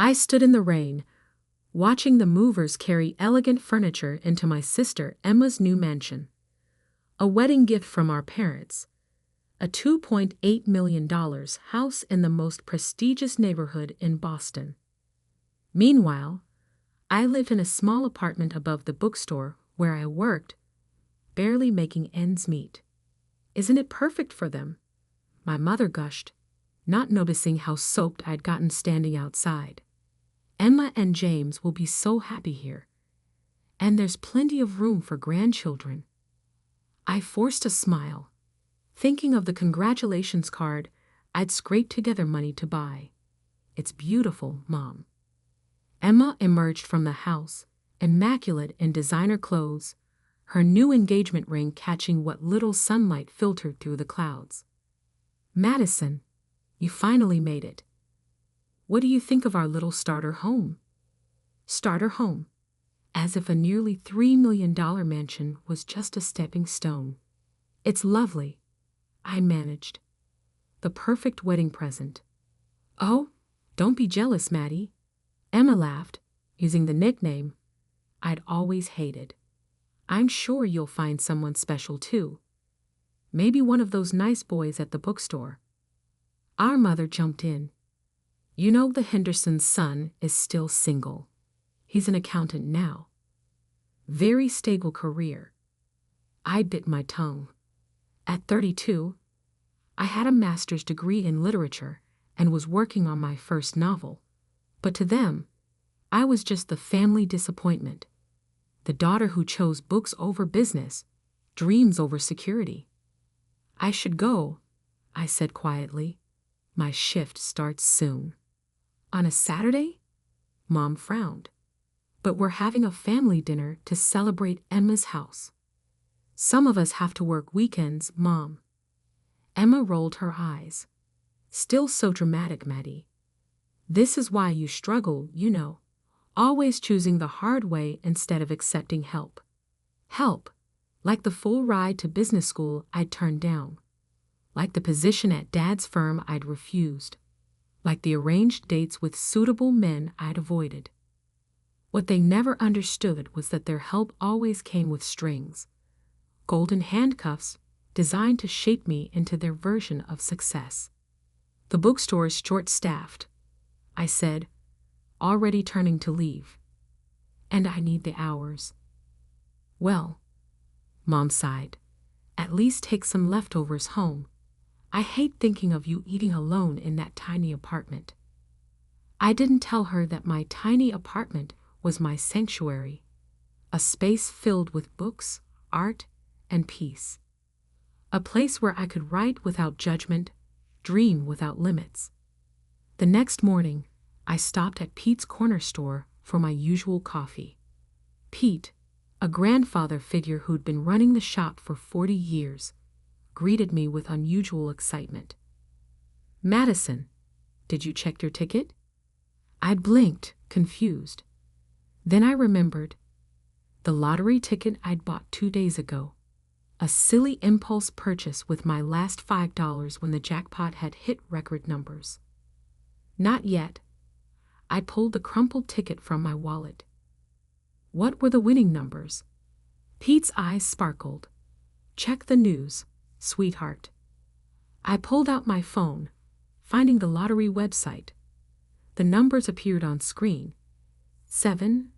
I stood in the rain, watching the movers carry elegant furniture into my sister Emma's new mansion. A wedding gift from our parents. A $2.8 million house in the most prestigious neighborhood in Boston. Meanwhile, I lived in a small apartment above the bookstore where I worked, barely making ends meet. Isn't it perfect for them? My mother gushed, not noticing how soaked I'd gotten standing outside. Emma and James will be so happy here. And there's plenty of room for grandchildren. I forced a smile, thinking of the congratulations card I'd scraped together money to buy. It's beautiful, Mom. Emma emerged from the house, immaculate in designer clothes, her new engagement ring catching what little sunlight filtered through the clouds. Madison, you finally made it. What do you think of our little starter home? Starter home. As if a nearly $3 million mansion was just a stepping stone. It's lovely, I managed. The perfect wedding present. Oh, don't be jealous, Maddie. Emma laughed, using the nickname I'd always hated. I'm sure you'll find someone special too. Maybe one of those nice boys at the bookstore. Our mother jumped in. You know the Henderson's son is still single. He's an accountant now. Very stable career. I bit my tongue. At 32, I had a master's degree in literature and was working on my first novel. But to them, I was just the family disappointment. The daughter who chose books over business, dreams over security. I should go, I said quietly. My shift starts soon. On a Saturday? Mom frowned. But we're having a family dinner to celebrate Emma's house. Some of us have to work weekends, Mom. Emma rolled her eyes. Still so dramatic, Maddie. This is why you struggle, you know. Always choosing the hard way instead of accepting help. Help, like the full ride to business school I'd turned down. Like the position at Dad's firm I'd refused. Like the arranged dates with suitable men I'd avoided. What they never understood was that their help always came with strings. Golden handcuffs designed to shape me into their version of success. The bookstore is short-staffed, I said, already turning to leave. And I need the hours. Well, Mom sighed, at least take some leftovers home. I hate thinking of you eating alone in that tiny apartment. I didn't tell her that my tiny apartment was my sanctuary, a space filled with books, art, and peace. A place where I could write without judgment, dream without limits. The next morning, I stopped at Pete's corner store for my usual coffee. Pete, a grandfather figure who'd been running the shop for 40 years, greeted me with unusual excitement. Madison, did you check your ticket? I'd blinked, confused. Then I remembered the lottery ticket I'd bought 2 days ago. A silly impulse purchase with my last $5 when the jackpot had hit record numbers. Not yet. I pulled the crumpled ticket from my wallet. What were the winning numbers? Pete's eyes sparkled. Check the news, sweetheart. I pulled out my phone, finding the lottery website. The numbers appeared on screen. 7,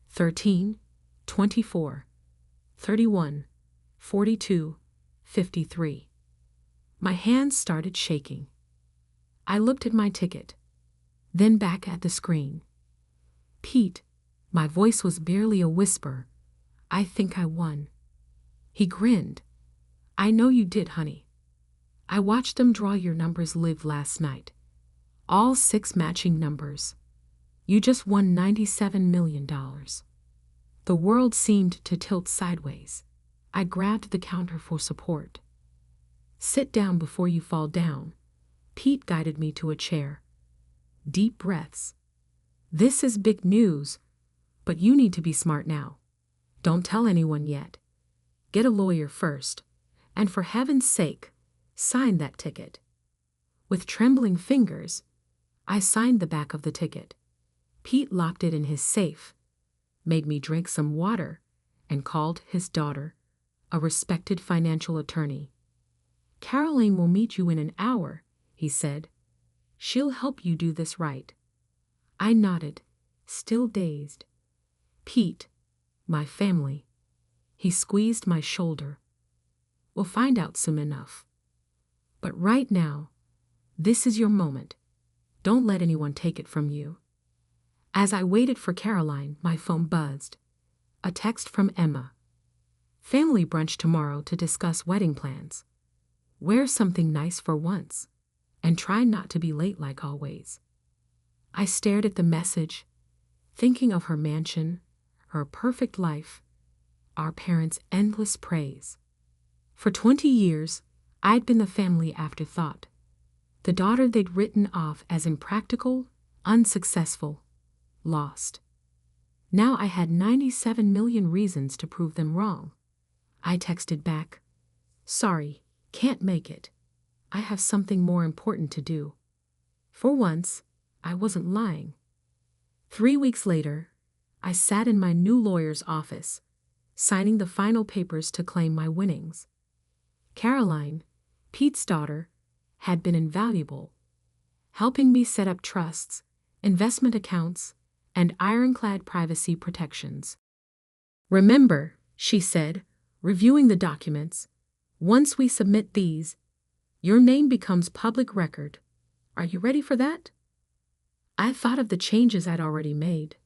13, 24, 31, 42, 53. My hands started shaking. I looked at my ticket, then back at the screen. Pete, my voice was barely a whisper. I think I won. He grinned. I know you did, honey. I watched them draw your numbers live last night. All 6 matching numbers. You just won $97 million. The world seemed to tilt sideways. I grabbed the counter for support. Sit down before you fall down. Pete guided me to a chair. Deep breaths. This is big news, but you need to be smart now. Don't tell anyone yet. Get a lawyer first. And for heaven's sake, sign that ticket. With trembling fingers, I signed the back of the ticket. Pete locked it in his safe, made me drink some water, and called his daughter, a respected financial attorney. "Caroline will meet you in an hour," he said. "She'll help you do this right." I nodded, still dazed. "Pete, my family." He squeezed my shoulder. "We'll find out soon enough. But right now, this is your moment. Don't let anyone take it from you." As I waited for Caroline, my phone buzzed. A text from Emma. "Family brunch tomorrow to discuss wedding plans. Wear something nice for once, and try not to be late like always." I stared at the message, thinking of her mansion, her perfect life, our parents' endless praise. For 20 years, I'd been the family afterthought, the daughter they'd written off as impractical, unsuccessful, lost. Now I had 97 million reasons to prove them wrong. I texted back, "Sorry, can't make it. I have something more important to do." For once, I wasn't lying. 3 weeks later, I sat in my new lawyer's office, signing the final papers to claim my winnings. Caroline, Pete's daughter, had been invaluable, helping me set up trusts, investment accounts, and ironclad privacy protections. "Remember," she said, reviewing the documents, "once we submit these, your name becomes public record. Are you ready for that?" I thought of the changes I'd already made.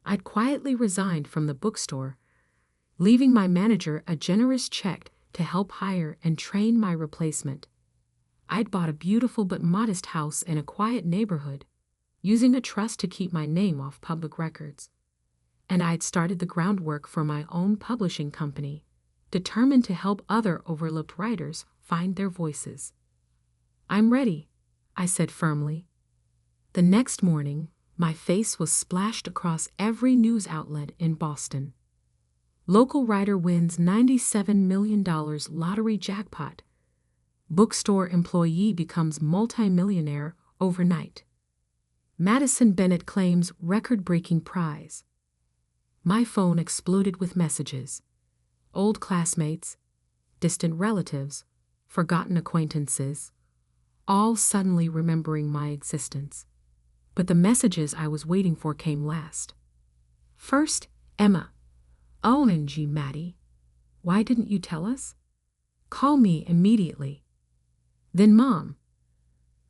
I'd quietly resigned from the bookstore, leaving my manager a generous check to help hire and train my replacement. I'd bought a beautiful but modest house in a quiet neighborhood, using a trust to keep my name off public records. And I'd started the groundwork for my own publishing company, determined to help other overlooked writers find their voices. "I'm ready," I said firmly. The next morning, my face was splashed across every news outlet in Boston. Local writer wins $97 million lottery jackpot. Bookstore employee becomes multimillionaire overnight. Madison Bennett claims record-breaking prize. My phone exploded with messages. Old classmates, distant relatives, forgotten acquaintances, all suddenly remembering my existence. But the messages I was waiting for came last. First, Emma. "OMG, Maddie. Why didn't you tell us? Call me immediately." Then Mom.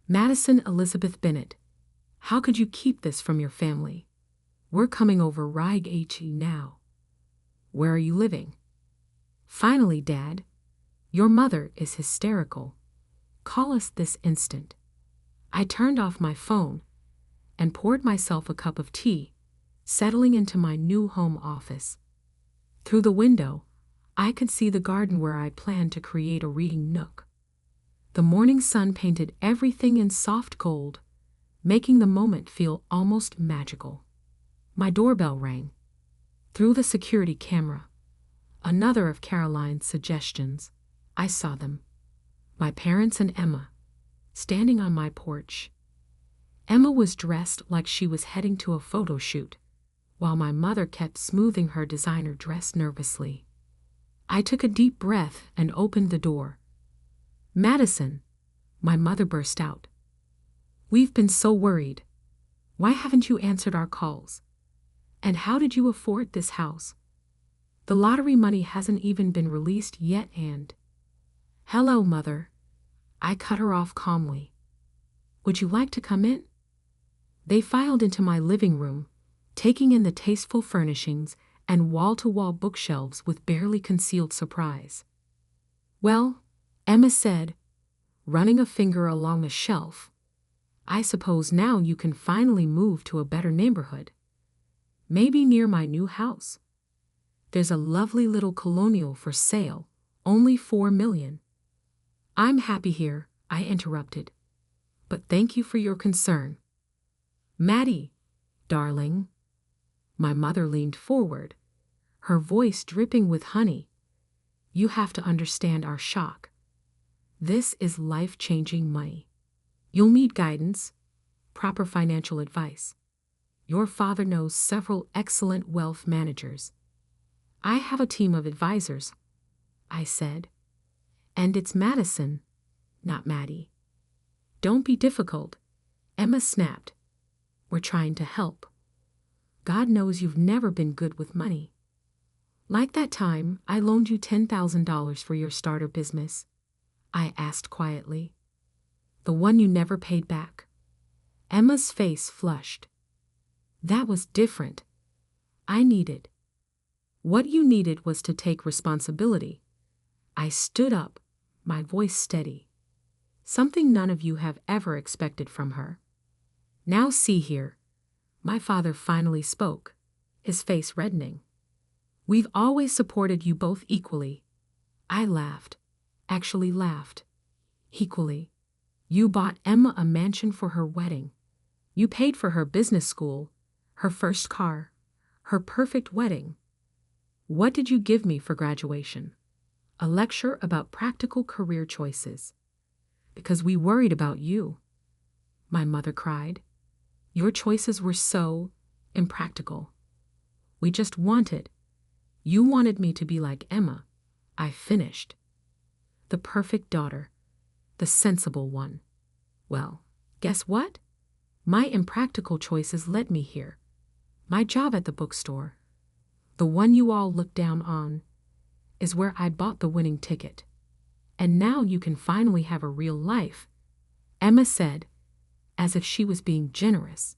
"Madison Elizabeth Bennett. How could you keep this from your family? We're coming over right now. Where are you living?" Finally, Dad. "Your mother is hysterical. Call us this instant." I turned off my phone and poured myself a cup of tea, settling into my new home office. Through the window, I could see the garden where I planned to create a reading nook. The morning sun painted everything in soft gold, making the moment feel almost magical. My doorbell rang. Through the security camera, another of Caroline's suggestions, I saw them. My parents and Emma, standing on my porch. Emma was dressed like she was heading to a photo shoot, while my mother kept smoothing her designer dress nervously. I took a deep breath and opened the door. "Madison," my mother burst out. "We've been so worried. Why haven't you answered our calls? And how did you afford this house? The lottery money hasn't even been released yet and—" "Hello, Mother." I cut her off calmly. "Would you like to come in?" They filed into my living room, taking in the tasteful furnishings and wall-to-wall bookshelves with barely concealed surprise. "Well," Emma said, running a finger along the shelf, "I suppose now you can finally move to a better neighborhood. Maybe near my new house. There's a lovely little colonial for sale, only $4 million. "I'm happy here," I interrupted. "But thank you for your concern." "Maddie, darling." My mother leaned forward, her voice dripping with honey. "You have to understand our shock. This is life-changing money. You'll need guidance, proper financial advice. Your father knows several excellent wealth managers. I have a team of advisors, I said. And it's Madison, not Maddie. Don't be difficult, Emma snapped. We're trying to help. God knows you've never been good with money. Like that time I loaned you $10,000 for your starter business, I asked quietly. The one you never paid back. Emma's face flushed. That was different. I needed. What you needed was to take responsibility. I stood up, my voice steady. Something none of you have ever expected from her. Now see here. My father finally spoke, his face reddening. We've always supported you both equally. I laughed, actually laughed. Equally. You bought Emma a mansion for her wedding. You paid for her business school, her first car, her perfect wedding. What did you give me for graduation? A lecture about practical career choices. Because we worried about you. My mother cried. Your choices were so impractical. We just wanted. You wanted me to be like Emma. I finished. The perfect daughter. The sensible one. Well, guess what? My impractical choices led me here. My job at the bookstore, the one you all look down on, is where I bought the winning ticket. And now you can finally have a real life, Emma said, as if she was being generous.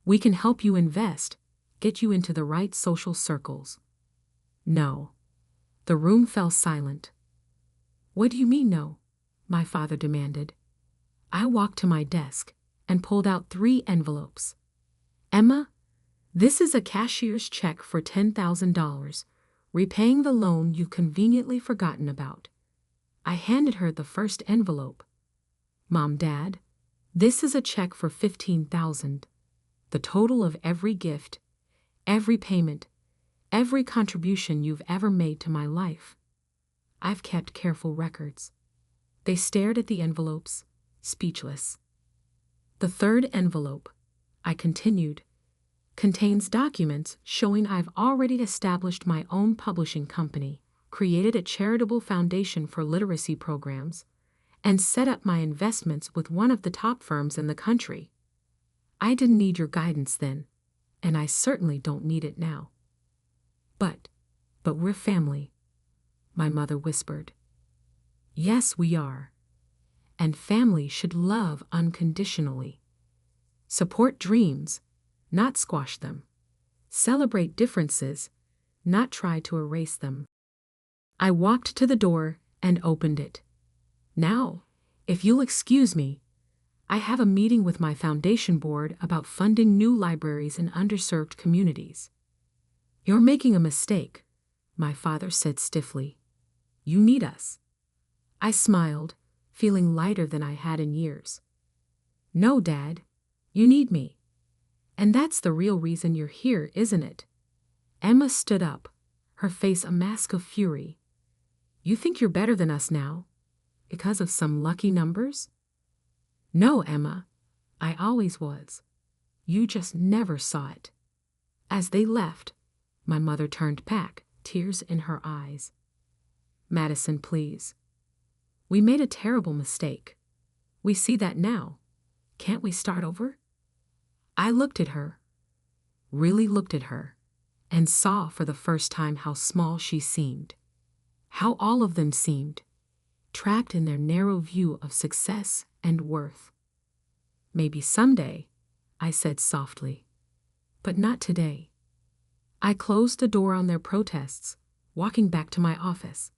We can help you invest, get you into the right social circles. No. The room fell silent. What do you mean no? My father demanded. I walked to my desk and pulled out 3 envelopes. Emma, this is a cashier's check for $10,000, repaying the loan you've conveniently forgotten about. I handed her the first envelope. Mom, Dad, this is a check for $15,000, the total of every gift, every payment, every contribution you've ever made to my life. I've kept careful records. They stared at the envelopes, speechless. The third envelope, I continued, contains documents showing I've already established my own publishing company, created a charitable foundation for literacy programs, and set up my investments with one of the top firms in the country. I didn't need your guidance then, and I certainly don't need it now. But we're family, my mother whispered. Yes, we are. And family should love unconditionally. Support dreams, not squash them. Celebrate differences, not try to erase them. I walked to the door and opened it. Now, if you'll excuse me, I have a meeting with my foundation board about funding new libraries in underserved communities. You're making a mistake, my father said stiffly. You need us. I smiled, feeling lighter than I had in years. No, Dad, you need me. And that's the real reason you're here, isn't it? Emma stood up, her face a mask of fury. You think you're better than us now? Because of some lucky numbers? No, Emma, I always was. You just never saw it. As they left, my mother turned back, tears in her eyes. Madison, please. We made a terrible mistake. We see that now. Can't we start over? I looked at her, really looked at her, and saw for the first time how small she seemed. How all of them seemed, trapped in their narrow view of success and worth. Maybe someday, I said softly, but not today. I closed the door on their protests, walking back to my office.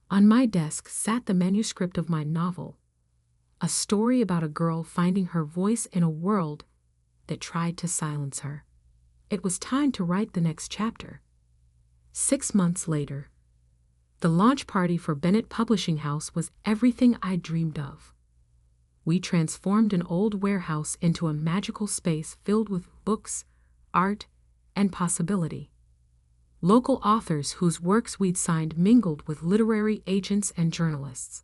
On my desk sat the manuscript of my novel, a story about a girl finding her voice in a world that tried to silence her. It was time to write the next chapter. 6 months later, the launch party for Bennett Publishing House was everything I dreamed of. We transformed an old warehouse into a magical space filled with books, art, and possibility. Local authors whose works we'd signed mingled with literary agents and journalists,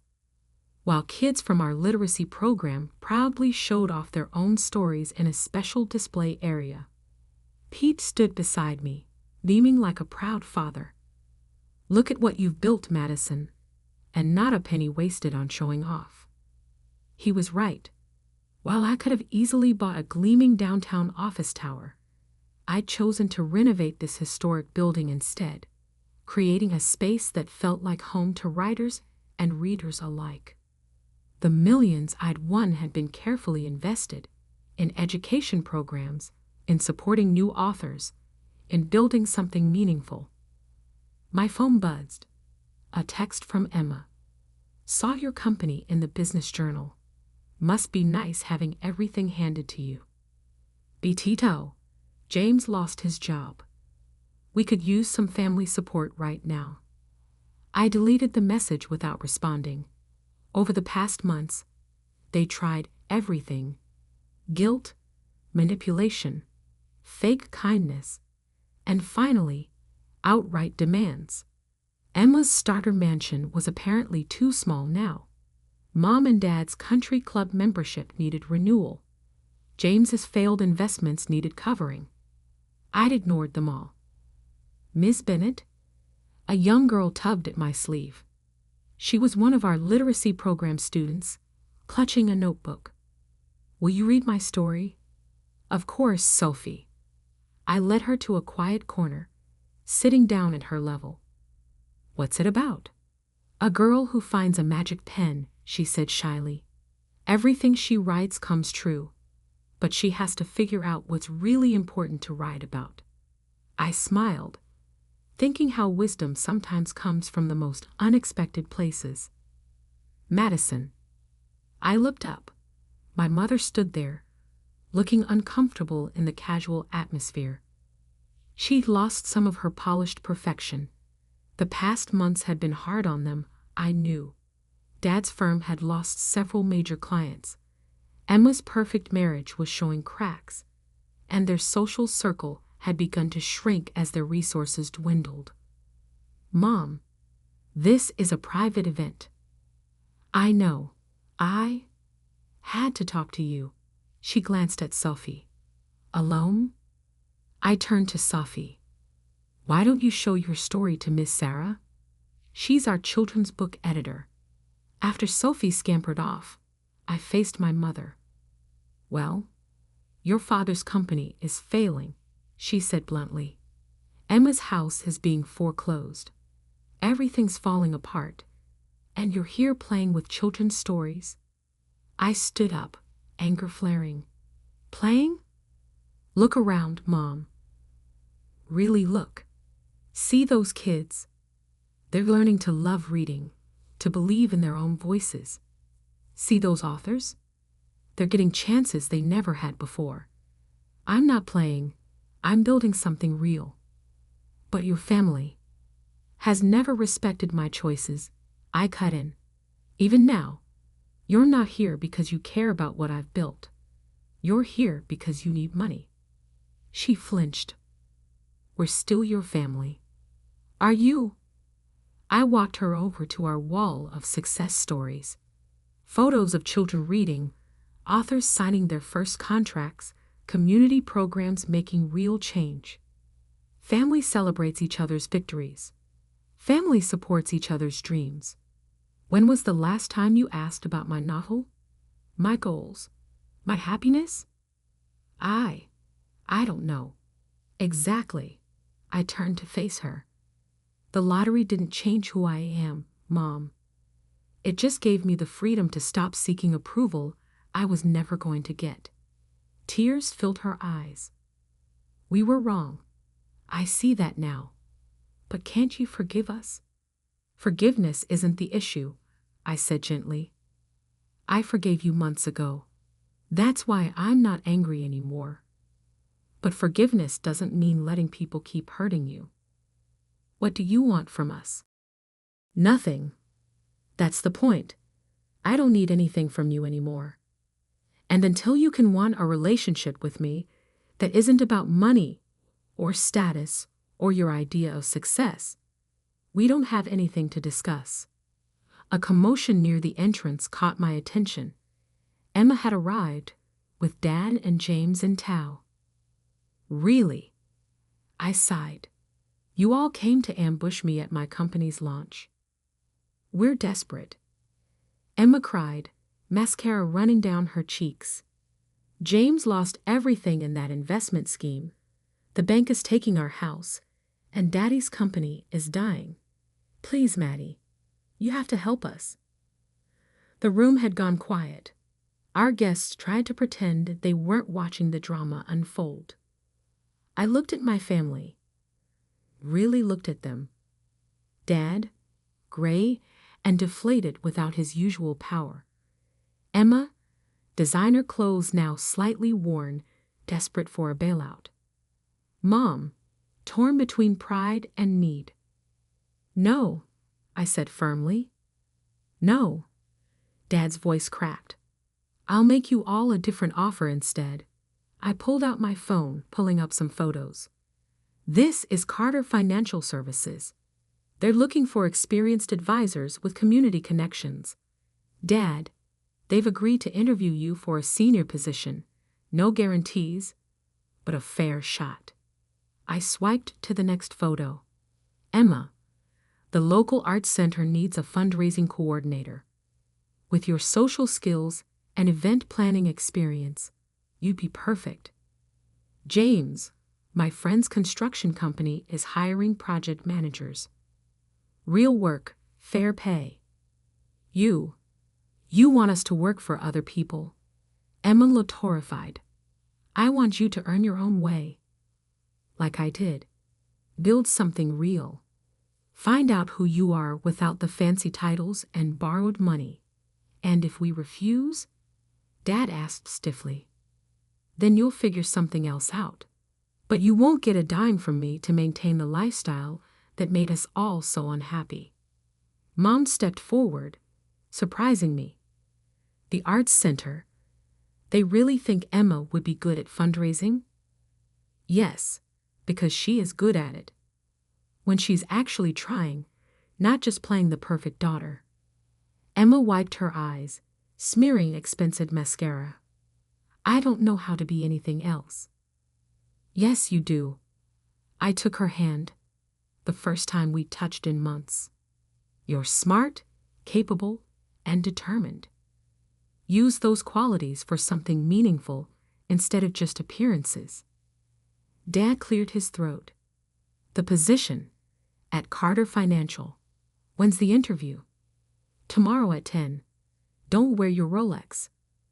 while kids from our literacy program proudly showed off their own stories in a special display area. Pete stood beside me, beaming like a proud father. Look at what you've built, Madison, and not a penny wasted on showing off. He was right. While I could have easily bought a gleaming downtown office tower, I'd chosen to renovate this historic building instead, creating a space that felt like home to writers and readers alike. The millions I'd won had been carefully invested in education programs, in supporting new authors, in building something meaningful. My phone buzzed. A text from Emma. Saw your company in the business journal. Must be nice having everything handed to you. Betito, James lost his job. We could use some family support right now. I deleted the message without responding. Over the past months, they tried everything. Guilt, manipulation, fake kindness, and finally, outright demands. Emma's starter mansion was apparently too small now. Mom and Dad's country club membership needed renewal. James's failed investments needed covering. I'd ignored them all. Miss Bennett? A young girl tugged at my sleeve. She was one of our literacy program students, clutching a notebook. Will you read my story? Of course, Sophie. I led her to a quiet corner, sitting down at her level. What's it about? A girl who finds a magic pen, she said shyly. Everything she writes comes true, but she has to figure out what's really important to write about. I smiled, thinking how wisdom sometimes comes from the most unexpected places. Madison. I looked up. My mother stood there, looking uncomfortable in the casual atmosphere. She'd lost some of her polished perfection. The past months had been hard on them, I knew. Dad's firm had lost several major clients. Emma's perfect marriage was showing cracks, and their social circle had begun to shrink as their resources dwindled. Mom, this is a private event. I know. I had to talk to you. She glanced at Sophie. Alone? I turned to Sophie. Why don't you show your story to Miss Sarah? She's our children's book editor. After Sophie scampered off, I faced my mother. Well, your father's company is failing, she said bluntly. Emma's house is being foreclosed. Everything's falling apart, and you're here playing with children's stories. I stood up, anger flaring. Playing? Look around, Mom. Really look. See those kids. They're learning to love reading, to believe in their own voices. See those authors? They're getting chances they never had before. I'm not playing. I'm building something real. But your family has never respected my choices. I cut in. Even now, you're not here because you care about what I've built. You're here because you need money. She flinched. We're still your family. Are you? I walked her over to our wall of success stories. Photos of children reading, authors signing their first contracts, community programs making real change. Family celebrates each other's victories. Family supports each other's dreams. When was the last time you asked about my novel? My goals? My happiness? I don't know. Exactly. I turned to face her. The lottery didn't change who I am, Mom. It just gave me the freedom to stop seeking approval I was never going to get. Tears filled her eyes. We were wrong. I see that now. But can't you forgive us? Forgiveness isn't the issue, I said gently. I forgave you months ago. That's why I'm not angry anymore. But forgiveness doesn't mean letting people keep hurting you. What do you want from us? Nothing. That's the point. I don't need anything from you anymore. And until you can want a relationship with me that isn't about money or status or your idea of success, we don't have anything to discuss. A commotion near the entrance caught my attention. Emma had arrived with Dad and James in tow. Really? I sighed. You all came to ambush me at my company's launch. We're desperate. Emma cried, mascara running down her cheeks. James lost everything in that investment scheme. The bank is taking our house, and Daddy's company is dying. Please, Maddie, you have to help us. The room had gone quiet. Our guests tried to pretend they weren't watching the drama unfold. I looked at my family. Really looked at them. Dad, gray and deflated without his usual power. Emma, designer clothes now slightly worn, desperate for a bailout. Mom, torn between pride and need. No, I said firmly. No. Dad's voice cracked. I'll make you all a different offer instead. I pulled out my phone, pulling up some photos. This is Carter Financial Services. They're looking for experienced advisors with community connections. Dad, they've agreed to interview you for a senior position. No guarantees, but a fair shot. I swiped to the next photo. Emma, the local arts center needs a fundraising coordinator. With your social skills and event planning experience, you'd be perfect. James, my friend's construction company is hiring project managers. Real work, fair pay. You want us to work for other people. Emma looked horrified. I want you to earn your own way. Like I did. Build something real. Find out who you are without the fancy titles and borrowed money. And if we refuse, Dad asked stiffly, then you'll figure something else out. But you won't get a dime from me to maintain the lifestyle that made us all so unhappy. Mom stepped forward, surprising me. The Arts Center, they really think Emma would be good at fundraising? Yes, because she is good at it. When she's actually trying, not just playing the perfect daughter. Emma wiped her eyes, smearing expensive mascara. I don't know how to be anything else. Yes, you do. I took her hand, the first time we touched in months. You're smart, capable, and determined. Use those qualities for something meaningful instead of just appearances. Dad cleared his throat. The position, at Carter Financial. When's the interview? Tomorrow at 10. Don't wear your Rolex.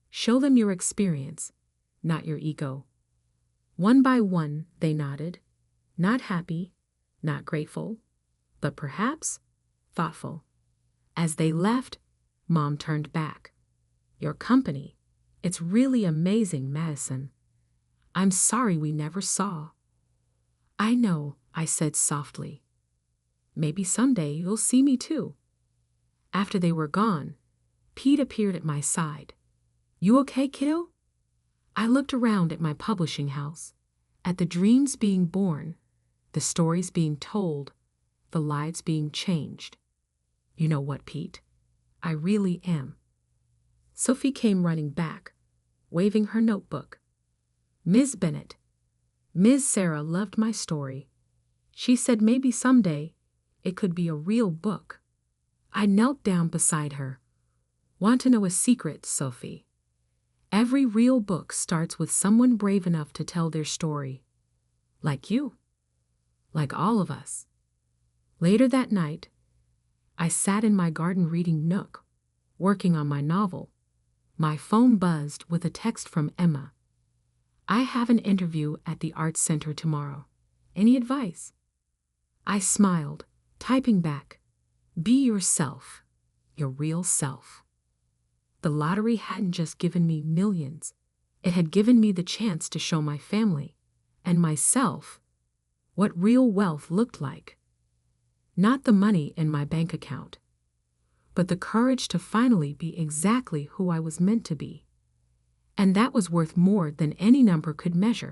Show them your experience, not your ego. One by one, they nodded. Not happy, not grateful, but perhaps thoughtful. As they left, Mom turned back. Your company, it's really amazing, Madison. I'm sorry we never saw. I know, I said softly. Maybe someday you'll see me too. After they were gone, Pete appeared at my side. You okay, kiddo? I looked around at my publishing house, at the dreams being born, the stories being told, the lives being changed. You know what, Pete? I really am. Sophie came running back, waving her notebook. Ms. Bennett, Ms. Sarah loved my story. She said maybe someday it could be a real book. I knelt down beside her. Want to know a secret, Sophie? Every real book starts with someone brave enough to tell their story. Like you. Like all of us. Later that night, I sat in my garden reading nook, working on my novel. My phone buzzed with a text from Emma. I have an interview at the Arts Center tomorrow. Any advice? I smiled, typing back. Be yourself, your real self. The lottery hadn't just given me millions. It had given me the chance to show my family and myself what real wealth looked like. Not the money in my bank account, but the courage to finally be exactly who I was meant to be. And that was worth more than any number could measure.